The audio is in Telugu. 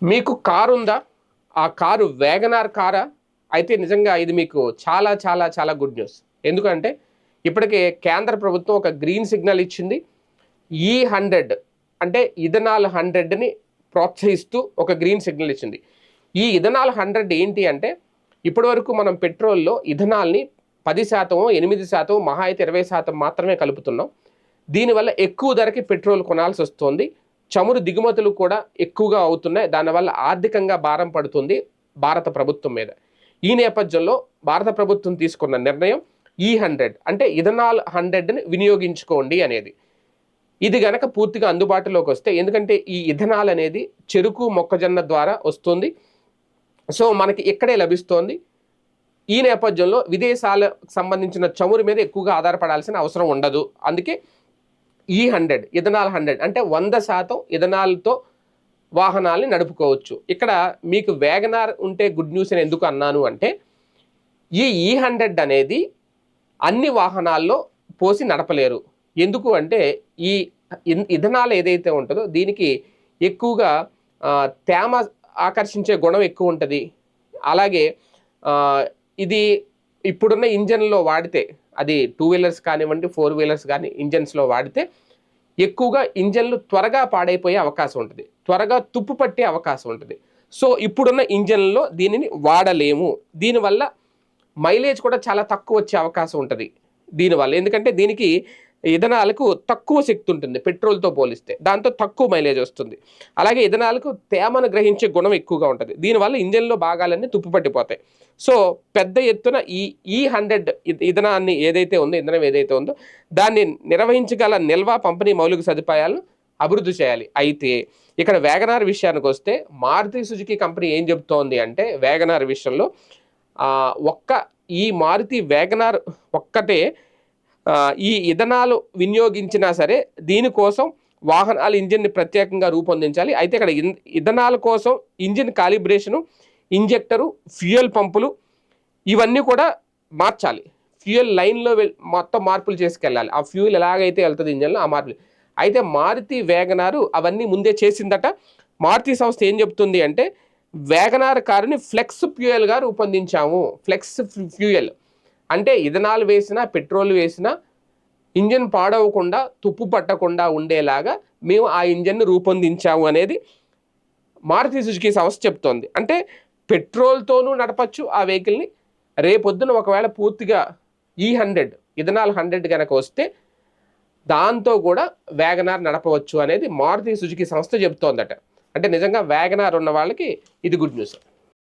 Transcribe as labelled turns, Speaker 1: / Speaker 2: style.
Speaker 1: మీకు కారు ఉందా? ఆ కారు వ్యాగనార్ కారా? అయితే నిజంగా ఇది మీకు చాలా చాలా చాలా గుడ్ న్యూస్. ఎందుకంటే ఇప్పటికే కేంద్ర ప్రభుత్వం ఒక గ్రీన్ సిగ్నల్ ఇచ్చింది. E100 అంటే ఇథనాల్ 100ని ప్రోత్సహిస్తూ ఒక గ్రీన్ సిగ్నల్ ఇచ్చింది. ఈ ఇథనాల్ 100 ఏంటి అంటే ఇప్పటివరకు మనం పెట్రోల్లో ఇథనాల్ని 10%, 8%, మహా అయితే 20% మాత్రమే కలుపుతున్నాం. దీనివల్ల ఎక్కువ ధరకి పెట్రోల్ కొనాల్సి వస్తుంది. చమురు దిగుమతులు కూడా ఎక్కువగా అవుతున్నాయి. దానివల్ల ఆర్థికంగా భారం పడుతుంది భారత ప్రభుత్వం మీద. ఈ నేపథ్యంలో భారత ప్రభుత్వం తీసుకున్న నిర్ణయం E100 అంటే ఇథనాల్ 100ని వినియోగించుకోండి అనేది. ఇది గనక పూర్తిగా అందుబాటులోకి వస్తే, ఎందుకంటే ఈ ఇథనాల్ అనేది చెరుకు మొక్కజొన్న ద్వారా వస్తుంది. సో మనకి ఇక్కడే లభిస్తోంది. ఈ నేపథ్యంలో విదేశాలకు సంబంధించిన చమురు మీద ఎక్కువగా ఆధారపడాల్సిన అవసరం ఉండదు. అందుకే E100 ఇథనాల్ 100 అంటే 100% ఇథనాల్తో వాహనాల్ని నడుపుకోవచ్చు. ఇక్కడ మీకు వ్యాగనార్ ఉంటే గుడ్ న్యూస్ అని ఎందుకు అన్నాను అంటే, ఈ E100 అనేది అన్ని వాహనాల్లో పోసి నడపలేరు. ఎందుకు అంటే ఈ ఇథనాల్ ఏదైతే ఉంటుందో దీనికి ఎక్కువగా తేమ ఆకర్షించే గుణం ఎక్కువ ఉంటుంది. అలాగే ఇది ఇప్పుడున్న ఇంజన్లో వాడితే, అది 2 వీలర్స్ కానివ్వండి, 4 వీలర్స్ కానీ ఇంజన్స్లో వాడితే ఎక్కువగా ఇంజన్లు త్వరగా పాడైపోయే అవకాశం ఉంటుంది, త్వరగా తుప్పు పట్టే అవకాశం ఉంటుంది. సో ఇప్పుడున్న ఇంజన్లో దీనిని వాడలేము. దీనివల్ల మైలేజ్ కూడా చాలా తక్కువ వచ్చే అవకాశం ఉంటుంది దీనివల్ల. ఎందుకంటే దీనికి ఇథనాలకు తక్కువ శక్తి ఉంటుంది పెట్రోల్తో పోలిస్తే, దాంతో తక్కువ మైలేజ్ వస్తుంది. అలాగే ఇథనాలకు తేమను గ్రహించే గుణం ఎక్కువగా ఉంటుంది. దీనివల్ల ఇంజన్లో భాగాలన్నీ తుప్పు పట్టిపోతాయి. సో పెద్ద ఎత్తున ఈ E100 ఇథనాన్ని ఇంధనం ఏదైతే ఉందో దాన్ని నిర్వహించగల నిల్వ, పంపిణీ మౌలిక సదుపాయాలను అభివృద్ధి చేయాలి. అయితే ఇక్కడ వ్యాగనార్ విషయానికి వస్తే మారుతి సుజుకి కంపెనీ ఏం చెబుతోంది అంటే, వ్యాగనార్ విషయంలో ఈ మారుతి వ్యాగనార్ ఒక్కటే ఈ ఇథనాలు వినియోగించినా సరే దీనికోసం వాహనాల ఇంజిన్ని ప్రత్యేకంగా రూపొందించాలి. అయితే ఇక్కడ ఇథనాల్ కోసం ఇంజిన్ కాలిబ్రేషను, ఇంజెక్టరు, ఫ్యూయల్ పంపులు ఇవన్నీ కూడా మార్చాలి. ఫ్యూయల్ లైన్లో మొత్తం మార్పులు చేసుకెళ్ళాలి. ఆ ఫ్యూయల్ ఎలాగైతే వెళ్తుంది ఇంజన్లో ఆ మార్పులు. అయితే మారుతి వ్యాగనారు అవన్నీ ముందే చేసిందట. మారుతి సంస్థ ఏం చెప్తుంది అంటే, వ్యాగనార్ కారుని ఫ్లెక్స్ ఫ్యూయల్గా రూపొందించాము. ఫ్లెక్స్ ఫ్యూయల్ అంటే ఇథనాల్ వేసినా, పెట్రోల్ వేసినా ఇంజన్ పాడవకుండా, తుప్పు పట్టకుండా ఉండేలాగా మేము ఆ ఇంజన్ను రూపొందించాము అనేది మారుతి సుజుకి సంస్థ చెప్తోంది. అంటే పెట్రోల్తోనూ నడపచ్చు ఆ వెహికల్ని. రేపొద్దున ఒకవేళ పూర్తిగా E100 ఇథనాల్ 100 కనుక వస్తే దాంతో కూడా వ్యాగనార్ నడపవచ్చు అనేది మారుతి సుజుకి సంస్థ చెప్తోందట. అంటే నిజంగా వ్యాగనార్ ఉన్న వాళ్ళకి ఇది గుడ్ న్యూస్.